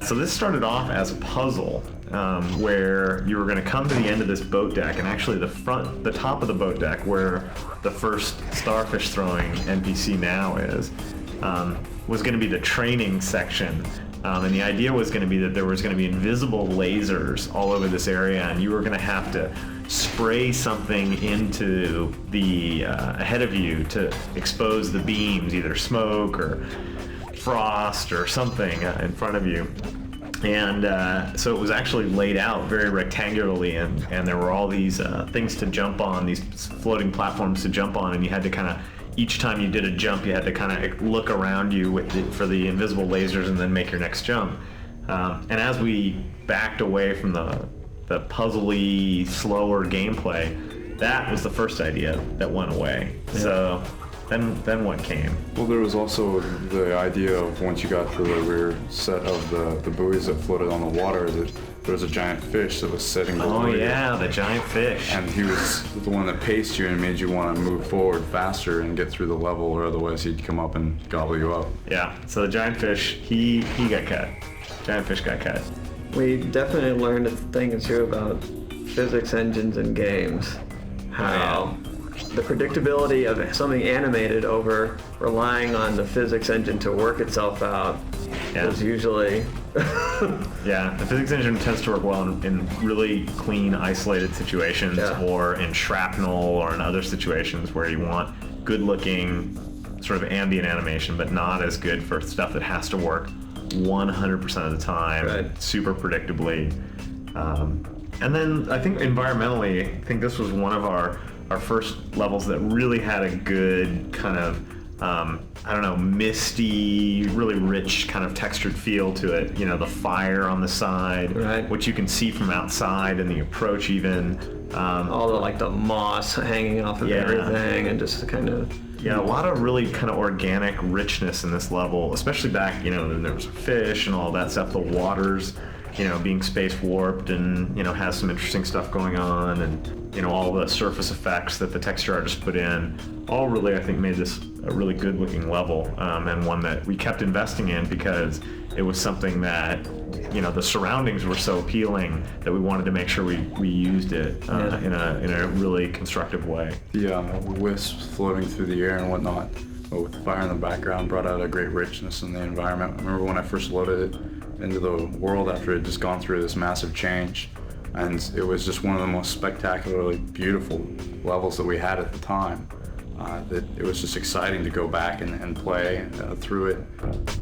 So this started off as a puzzle where you were going to come to the end of this boat deck, and actually the top of the boat deck where the first starfish throwing NPC now is, was going to be the training section. And the idea was going to be that there was going to be invisible lasers all over this area, and you were going to have to spray something into the ahead of you to expose the beams, either smoke or frost or something in front of you. And so it was actually laid out very rectangularly, and there were all these things to jump on, these floating platforms to jump on, and you had to kind of, each time you did a jump, you had to kind of look around you for the invisible lasers and then make your next jump. And as we backed away from the puzzly, slower gameplay, that was the first idea that went away. Yeah. So then what came? Well, there was also the idea of, once you got to the rear set of the buoys that floated on the water, that there was a giant fish that was sitting below you. Oh yeah, the giant fish. And he was the one that paced you and made you want to move forward faster and get through the level, or otherwise he'd come up and gobble you up. Yeah, so the giant fish, he got cut. Giant fish got cut. We definitely learned a thing or two about physics engines in games. How the predictability of something animated over relying on the physics engine to work itself out is usually... Yeah, the physics engine tends to work well in really clean, isolated situations, or in shrapnel, or in other situations where you want good-looking sort of ambient animation, but not as good for stuff that has to work 100% of the time, super predictably. And then I think environmentally, I think this was one of our first levels that really had a good kind of, misty, really rich kind of textured feel to it. You know, the fire on the side, which you can see from outside, and the approach even. All the moss hanging off of everything, and just kind of... Yeah, a lot of really kind of organic richness in this level, especially back, there was fish and all that stuff, the waters, being space warped and, has some interesting stuff going on, and, all the surface effects that the texture artists put in, all really, I think, made this a really good looking level, and one that we kept investing in because it was something that, the surroundings were so appealing that we wanted to make sure we used it in a really constructive way. The wisps floating through the air and whatnot, with the fire in the background, brought out a great richness in the environment. I remember when I first loaded it into the world after it had just gone through this massive change, and it was just one of the most spectacularly beautiful levels that we had at the time. That it was just exciting to go back and play through it.